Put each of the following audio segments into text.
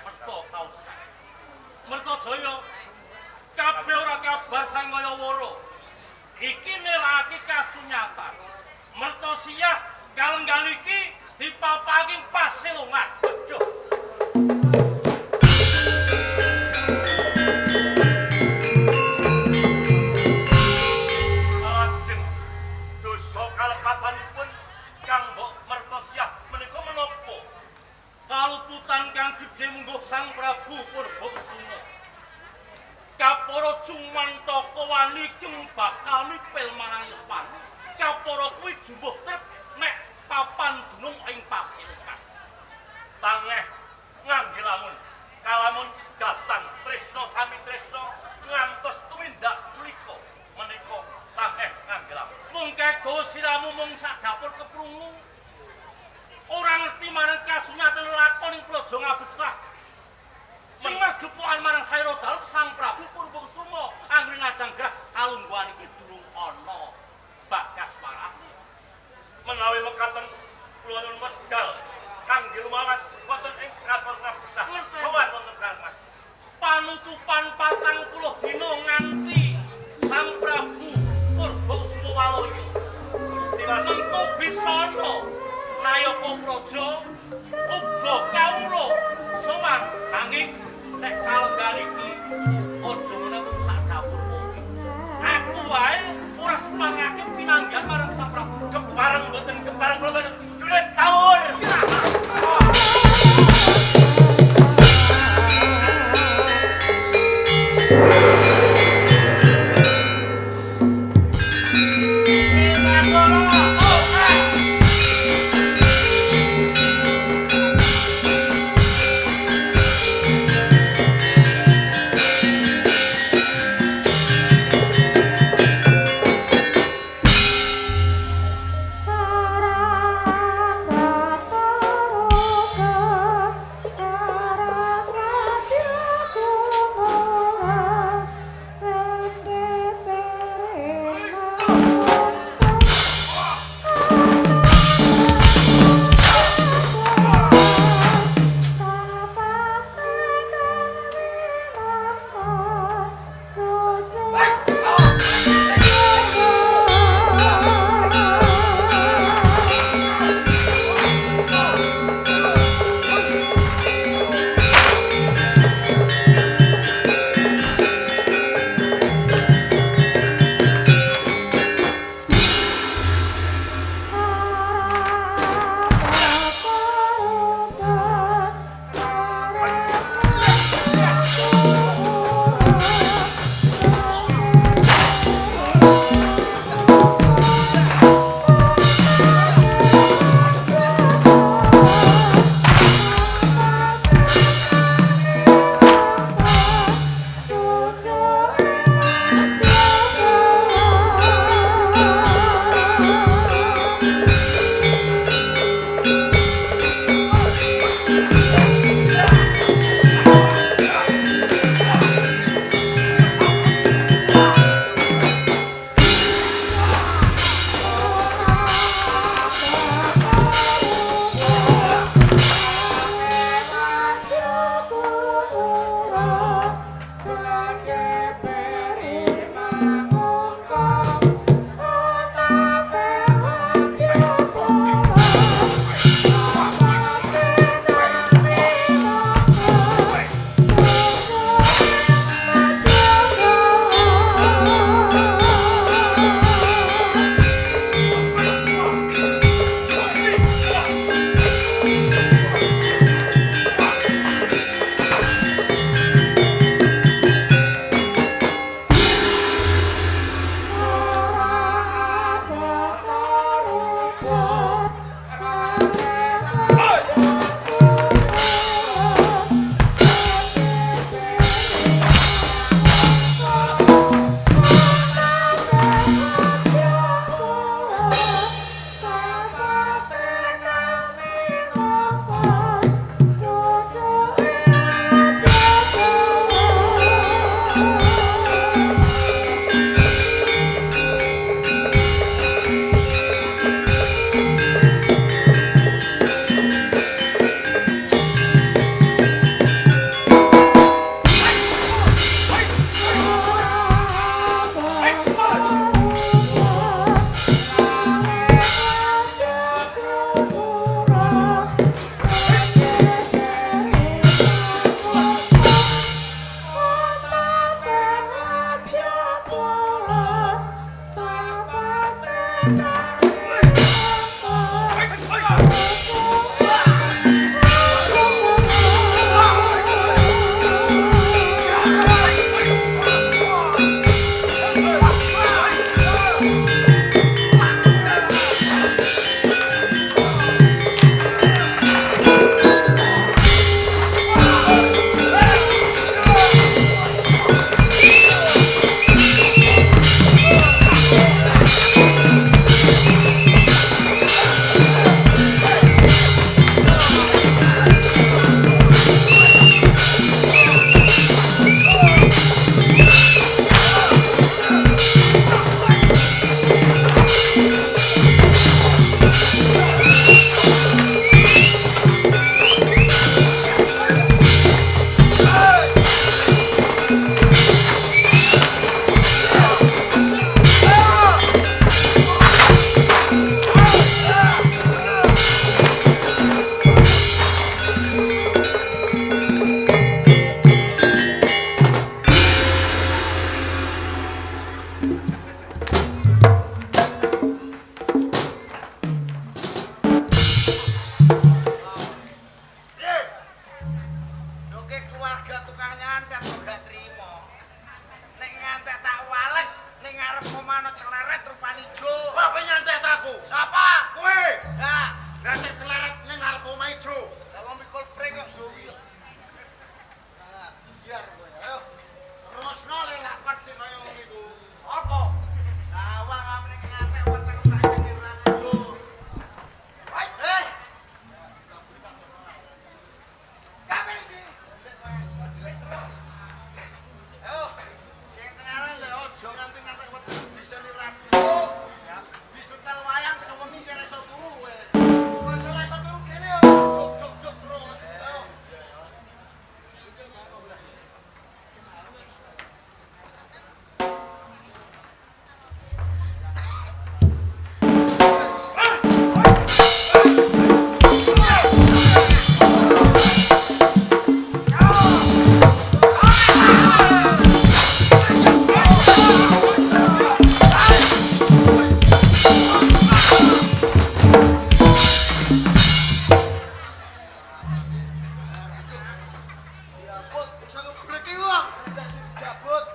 merta kausan. Mertajaya kabeh ora kabar sang kaya wara. Iki nelake kasunyatan. Mertosiah galenggal iki dipapaki pasilungan. Bejo. Lajeng dosa kalepatanipun Kang Mbok Mertosiah menika menapa? Kaluputan kang gedhe mungguh Sang Prabu Purbakasuna. Kapara Cumantaka wani keng bakal mipil marang Yuswani. Kapara kuwi jumbuh trep nek papan gunung ing pasilungan. Tangeh ngangge lamun kalamun datang tresna sami tresna ngantos tumindak culika menika tangeh ngangge lamun. Mung kego siramu mung sak dapur keprungu. Ora ngerti marang kasunyatan lakon ing praja ngabesah. Sing magepokan marang Saira Dalu Sang Prabu Purbakasuna anggere ngajanggrah alungguhan iki durung ana bagas warasi. Menawi mekaten kula nyuwun medal kangge lumawan wonten ing kraton ngabesah. Sowan wonten Kangmas. Panutupan 40 dina nganti Sang Prabu Purbakasuna waloya. Gusti mengko bisana nayaka praja uga kawula sowan nanging nek kalenggan iki aja meneng sak dapur kowe. Aku wae ora semangake pinanggan marang Sang Prabu. Kepareng mboten kepareng kula badhe jurit tawur. Sarang Ki keluarga tukang nyantet kok gak trimo. Nek nyantet tak wales ning ngarep omah celeret rupane ijo. Apa nyantet aku? Sapa? Kowe. Nah, Nyantet celeret ning ngarep omah ijo. lah wong mikul pring kok yo wis. Nah, biar kowe. Ayo. Terusno le lakon sing kaya ngono iku. Apa? Sawang amene ngantek weteng tak sing radio. Hai, hei. Kabeh iki. Ayo, sing tenanan le ojo nganti ngantek weteng bisa ni radio. Bisa tel wayang sewengi kene iso turu kowe. Kowe ora iso turu kene yo. Dok terus. Ayo. Jabut, bisa ngebrek iki wong. Jabut.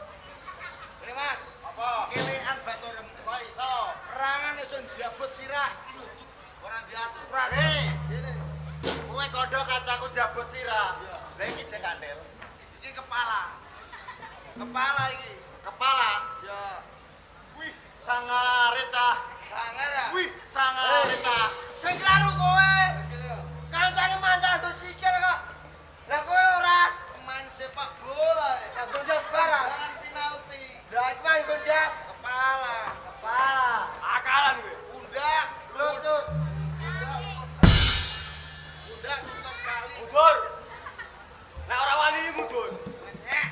Ini Mas, apa? Kelekan batur kok iso. Perangan iso jabut sirah. Ora diaturan. Ngene. Kowe kodho kancaku jabut sirah. Lah iki jek kandel. Iki kepala. Kepala iki. Kepala? Ya. Wih, sangare cah. Sangar ya? Wih, sangare cah. Sing klaru kowe. Kancane mancang do sikil kok. Lah kowe ora pemain sepak bola. Ya gondas barang. Jangan penalti. Lah iku main gondas kepala. Kepala. Akalan kowe. Pundak, lutut. Pundak lutut kali. Mundur. Nek ora wani mundur. Nyek.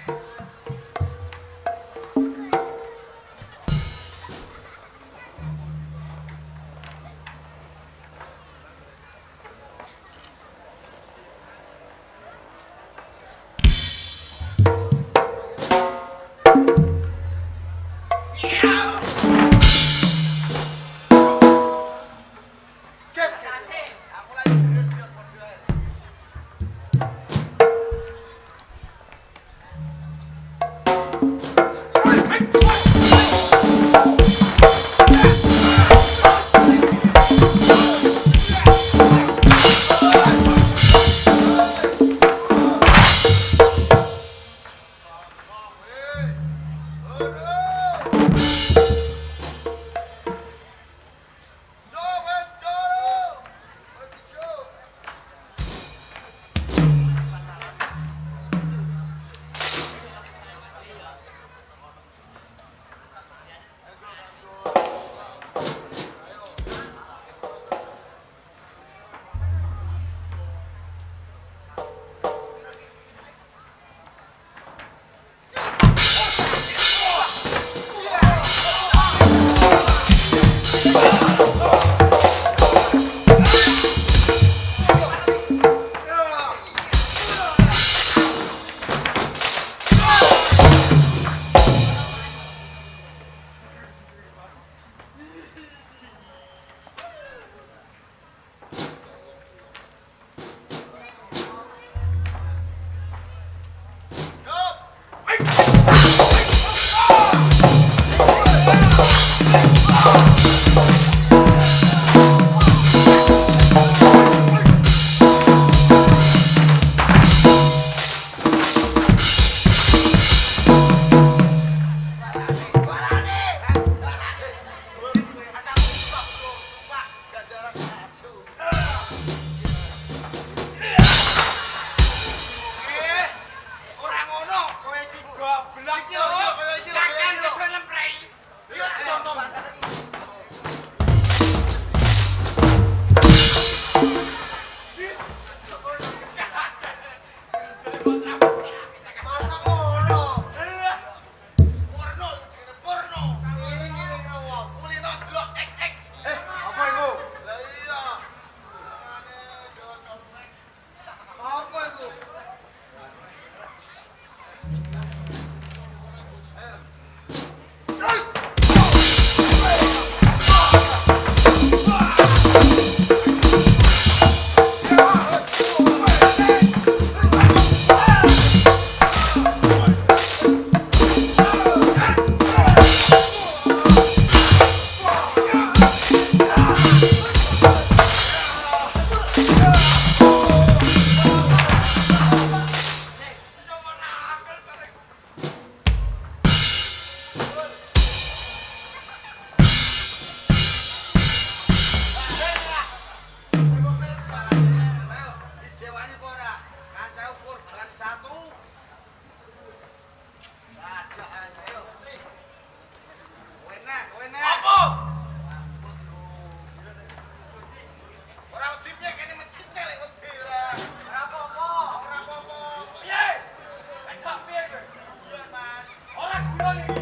Oh!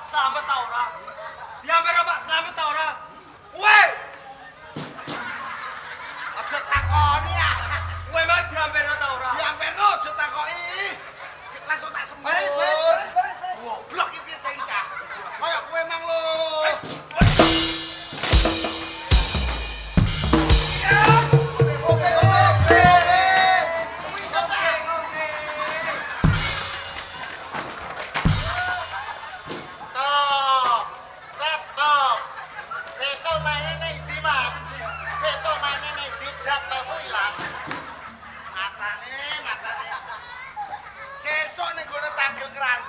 Pak Slamet ta ora? Diambil Pak Slamet ta ora? Kowe! Aja takoni ya. Kowe mah diambil ta ora? Diamperno aja takoki. Langsung tak sembur. Goblok iki piye cah. Kaya kowe mang lho. Sesuk ning gone tanggel keran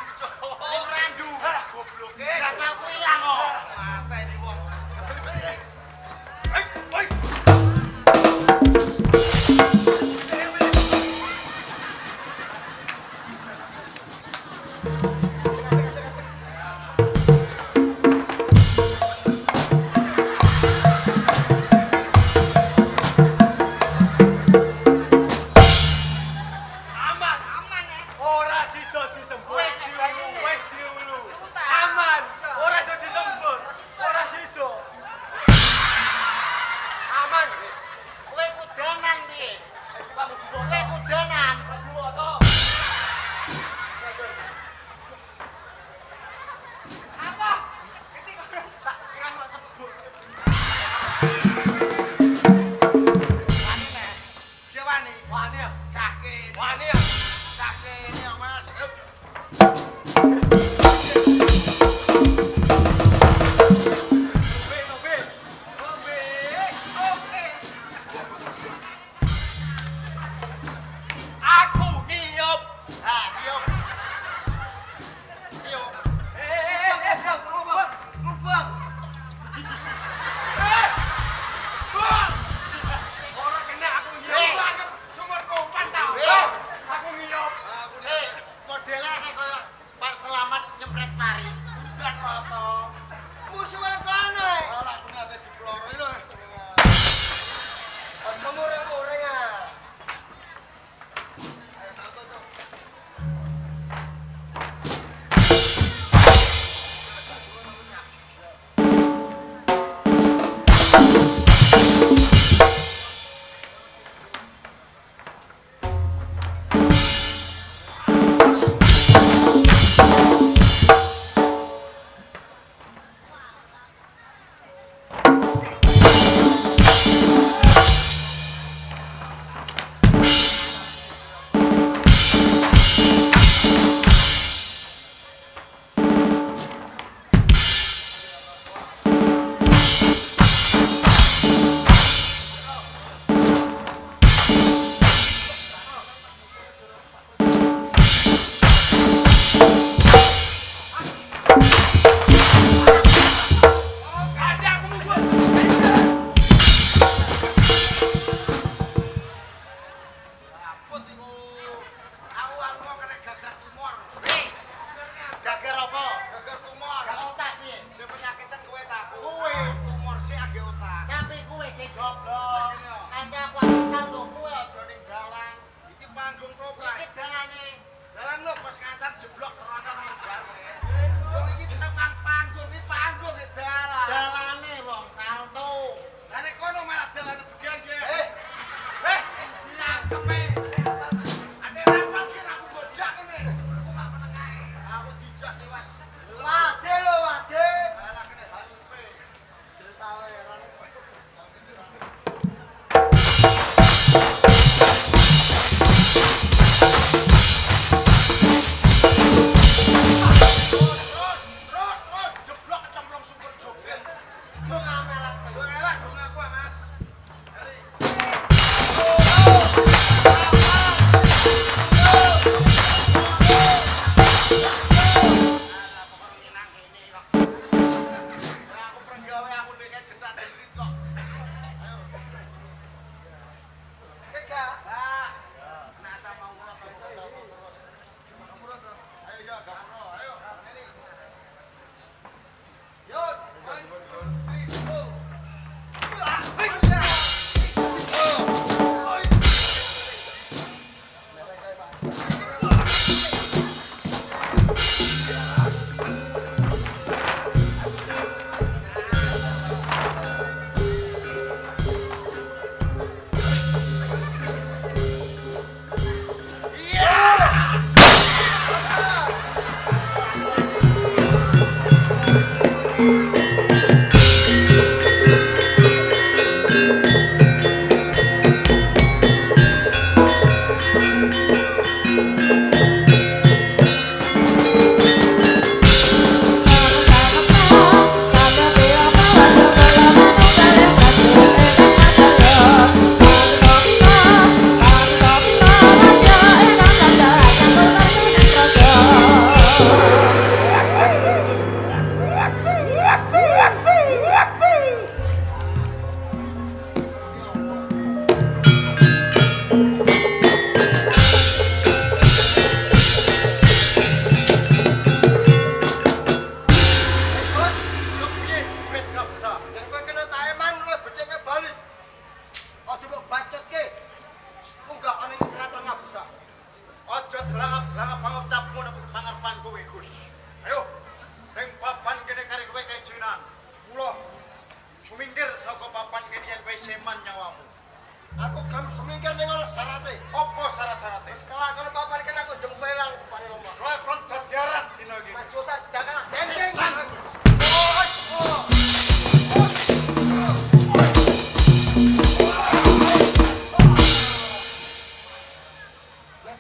susah jangan dendeng.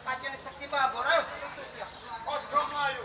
Pancen sekti mabur ayo. Ojo mlayu.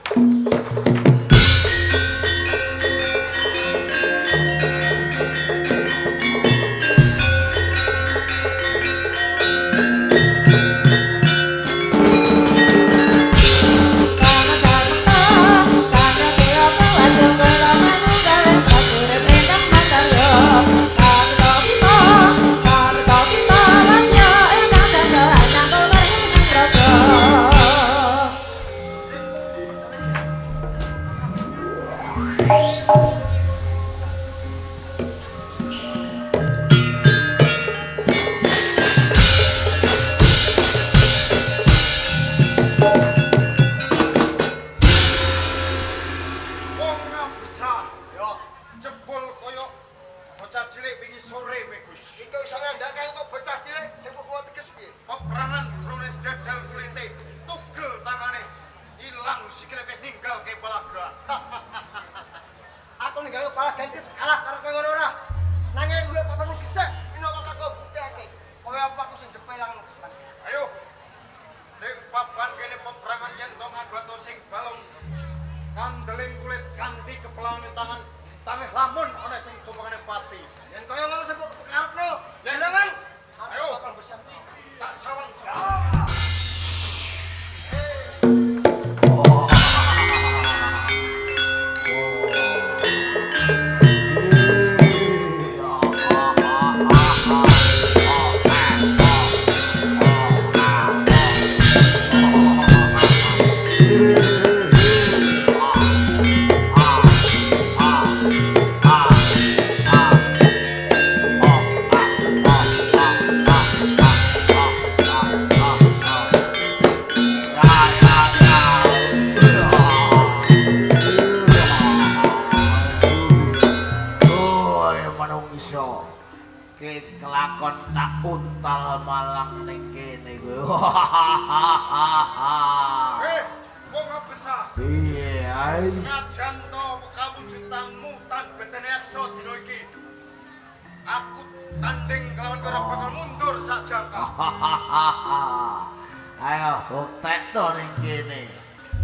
Ayo buktekno ning kene.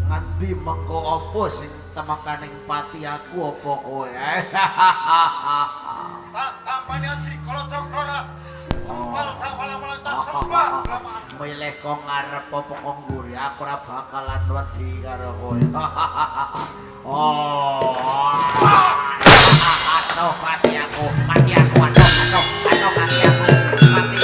Ngendi mengko apa sing temekaning pati aku apa kowe? Tak tampani aji kalau cokrora. Sempal sawala-wala tak sembah. Milih kok ngarep apa kok mburi aku ora bakalan wedi karo kowe. Oh. Aduh mati aku, mati aku, aduh mati aku, mati aku, aduh.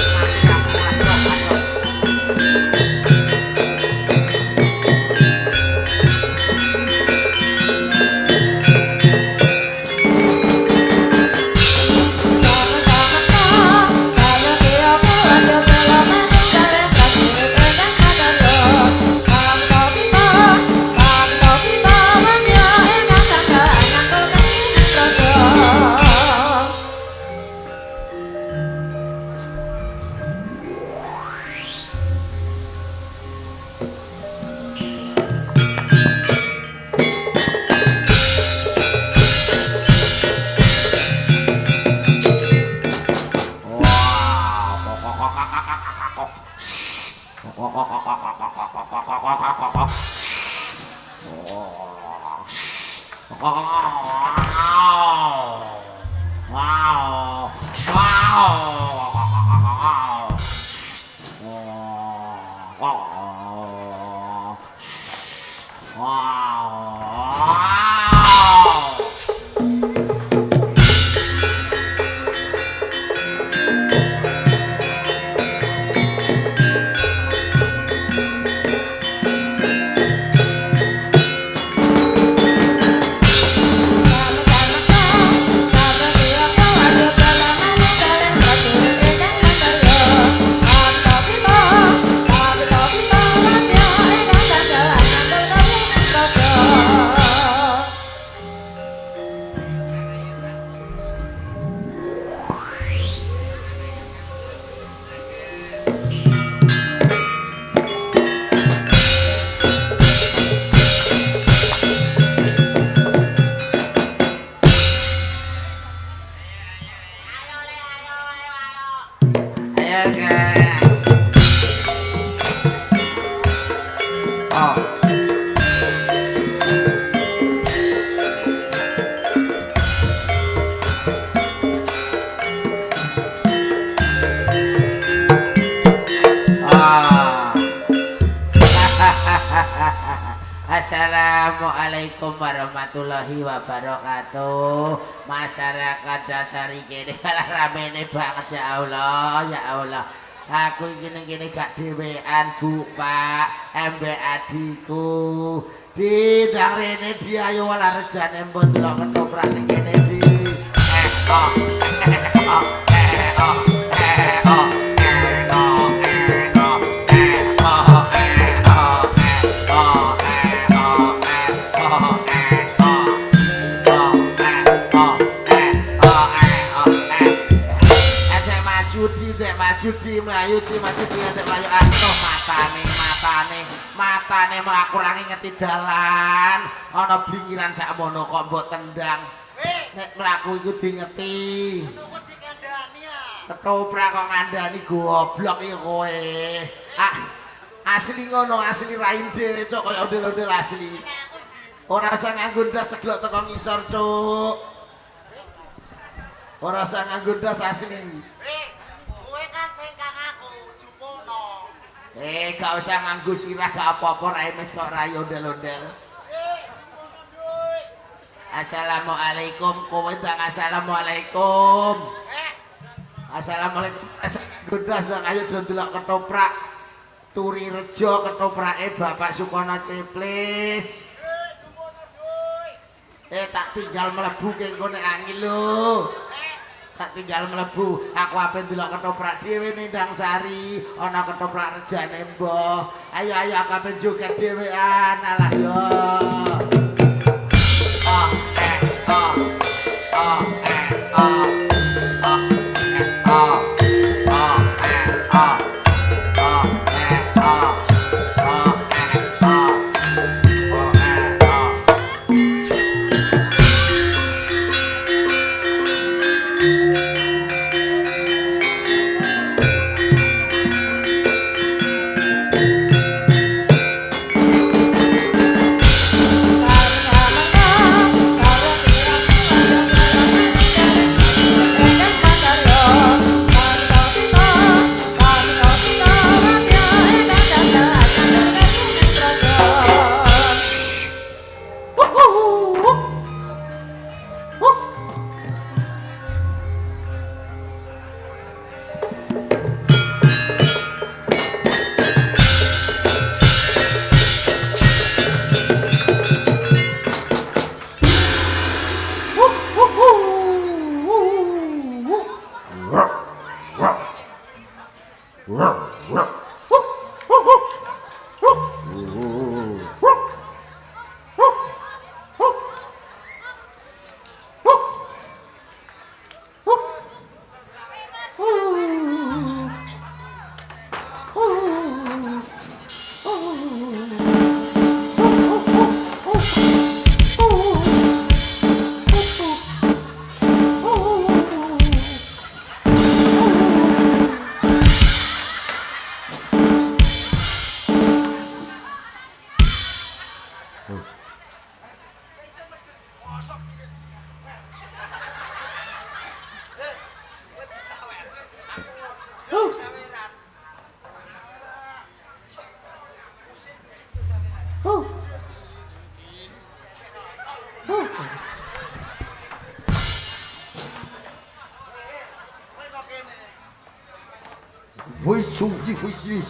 Assalamualaikum warahmatullahi wabarakatuh. Masyarakat dasari kene kalah ramene banget ya Allah, ya Allah. Aku gini-gini gak dhewean Bu Pak, embek adikku. Di ndang rene dia ayo wala rejane mbon delok ketoprak ning kene di. Oh. Judi melayu maju dia melayu anto matane melakurangi ngeti dalan ana blingiran sakmono kok mbok tendang nek mlaku iku dingeti ketoprak kok ngandani goblok iki kowe asli ngono asli rain dhewe cok kaya ondel-ondel asli ora usah nganggo ndas ceglok teko ngisor cuk ora usah nganggo ndas asli. Gak usah nganggo sirah gak apa-apa remes kok rayo ondel-ondel. Assalamualaikum kowe ndang assalamualaikum. Assalamualaikum. Gondas ndang ayo do ndelok ketoprak. Turi Rejo ketoprake Bapak Sukono Ceplis. Tak tinggal mlebu kengko nek angin lho. Tak tinggal mlebu aku ape ndelok ketoprak dhewe ning Ndang Sari ana ketoprak rejane mbah ayo aku ape joget dhewean alah yo Foi isso.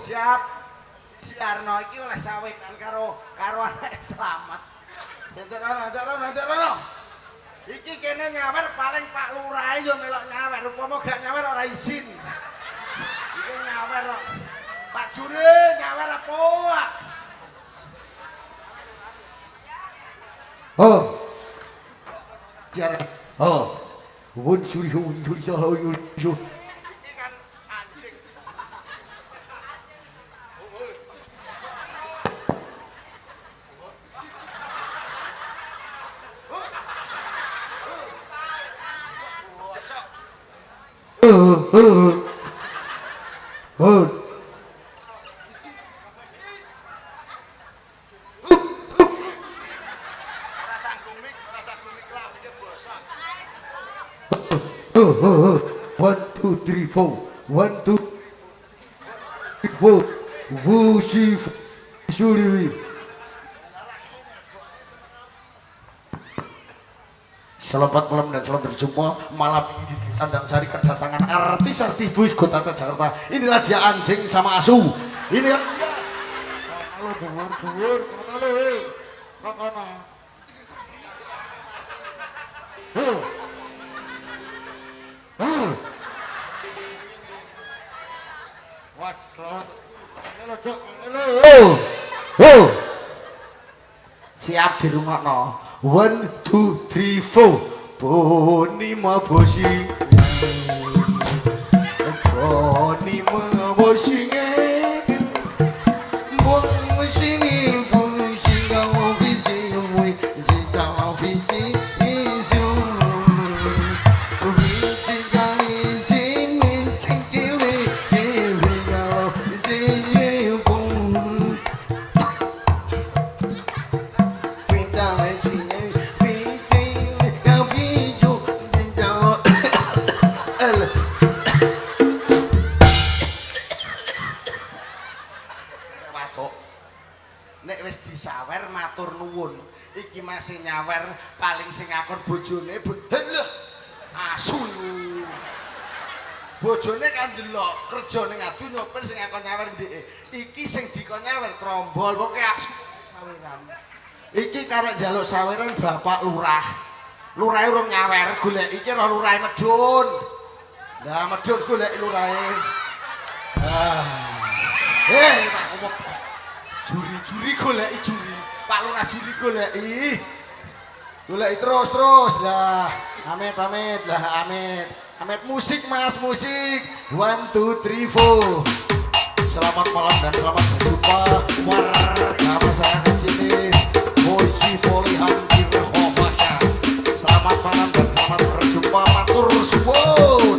Siap. Si Arno iki oleh sawekan karo anak Slamet. Ntar. Iki kene nyawer paling Pak Lurah yo melok nyawer, upama gak nyawer ora izin. Iki nyawer kok. Pak Jure nyawer apa? Oh. Jar. Oh. Won suri saha yo. Ora sanggung mik lah iki bosan. 1 2 3 4 1 2 4 Wushi Shuri. Selamat malam dan selamat berjumpa malam ini di Sandang Sari kedatangan artis-artis Bui Kota Jakarta. Inilah dia anjing sama asu. Inilah halo buur halo kakana. Was selamat. Halo Cok. Halo. Siap dirungokno. 1 2 3 4 Boni mabosi Boni mabosi Bosi ni bosi kau visi mui si kau visi isu visi kali sini cengkiri kiri kau visi pun Pinjale cie pinjale kau pinju pinjalo Watuk nek wis disawer matur nuwun iki masih nyawer paling sing ngakon bojone lho asu bojone kan delok kerja ning adu nyopir sing ngakon nyawer ndeke iki sing dikon nyawer trombol pokoke asu saweran iki karek njaluk saweran bapak lurah lurahe urung nyawer golek iki ro lurahe medun lah medun golek lurahe tak ngomong juri goleki juri Pak Lurah juri goleki terus lah amit lah amit musik mas musik 1 2 3 4 selamat malam dan selamat berjumpa warga masyarakat sini Moisi Folihan di Rehomasya selamat malam dan selamat berjumpa matur suwun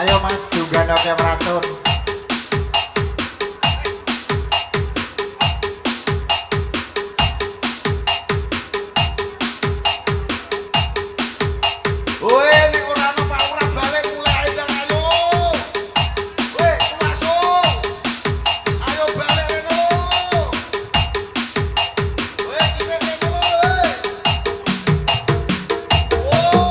Ayo mas, juga oke meratur. Woi, nek ora ono Pak Lurah balik mulai ae Bang, ayo. Woi, langsung. Ayo balik reno. Woi, iki reno woi. Woi.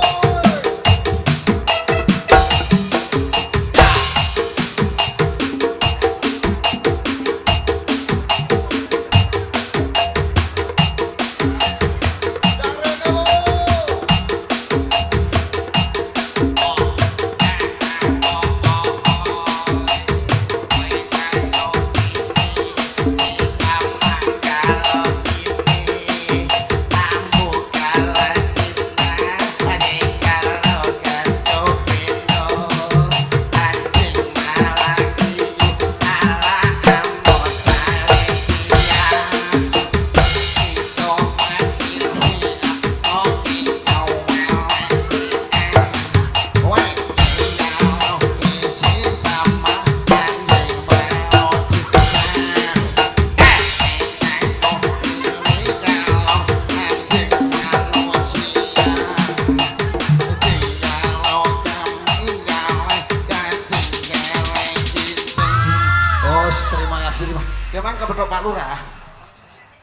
Pak Lurah?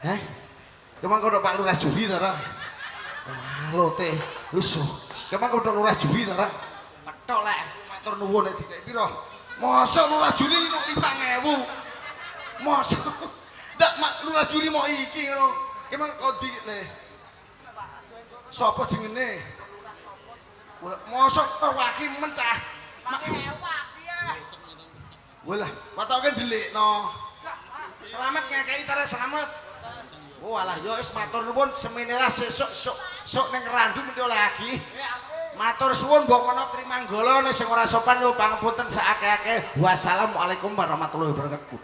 Heh? Kemang kodok Pak Lurah Juri ta ra? Wah, lote. Wis. Kemang kodok Lurah Juri ta ra? Petok lek. Matur nuwun nek dikek piro? Mosok Lurah Juri kok 5.000. Mosok. Ndak Lurah Juri mau iki ngono. Kemang kok di le. Sopo jengene? Mosok tewaki mencah. Walah, patoke delikno. Selamat ngekeki tare selamat. Oh alah yo wis matur nuwun semene lah sesuk sok ning Randu mesti lagi. Matur suwun mbok menawa Trimanggala nek sing ora sopan yo pangapunten saakeh-akeh. Wassalamualaikum warahmatullahi wabarakatuh.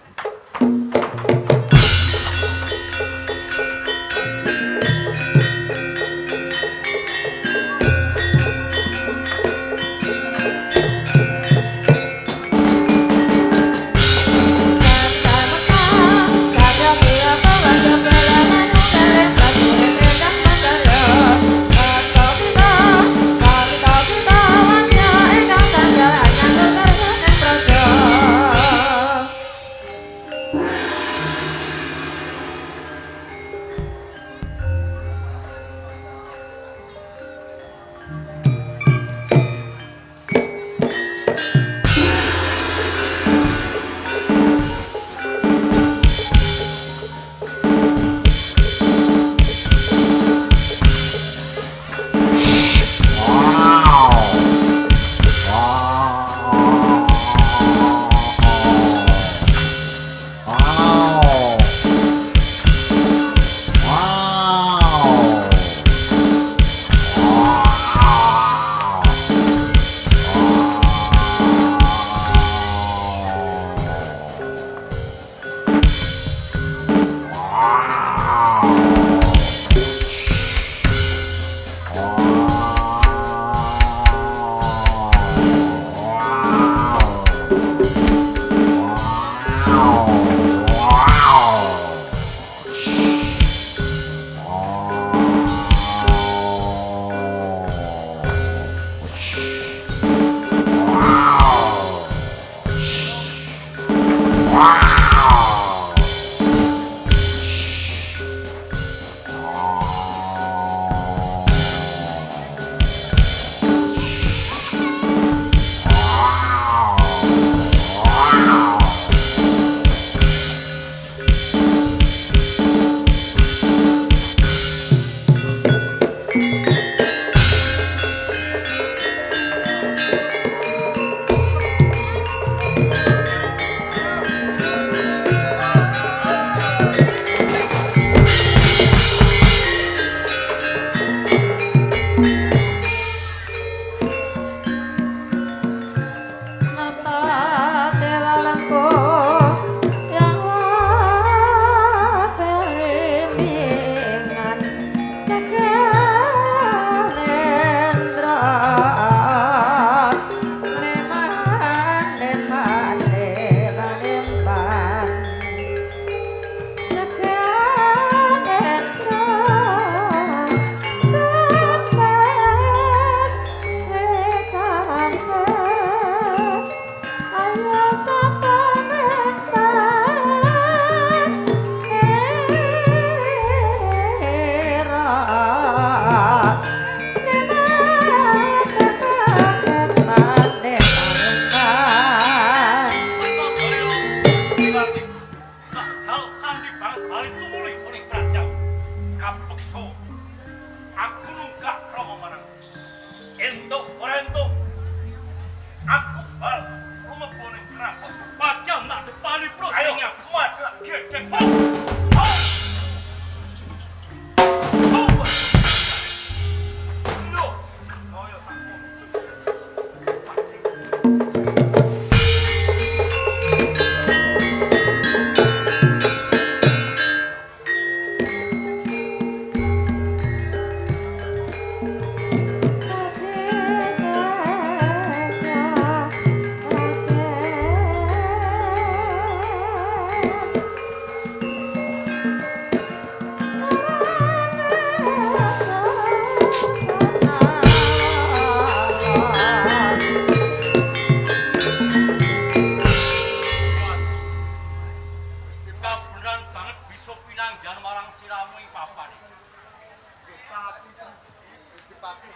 Adipati.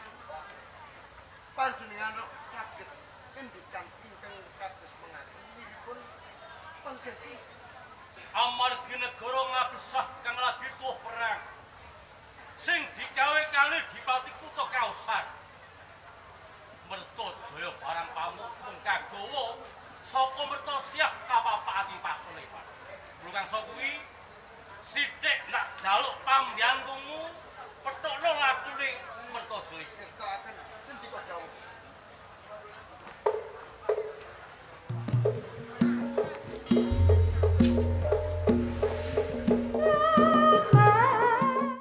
Panjenengan saged ngendikan ingkang kados mengaten nipun penggeki amargi negara ngabesah kang lagi tuh perang sing digawe kali Dipati Kutha Kausan Mertajaya barang pamukung kagawa saka Mertasiah kapapati Pasuleman. Lho kang kuwi sithik nak jaluk pambiyantumu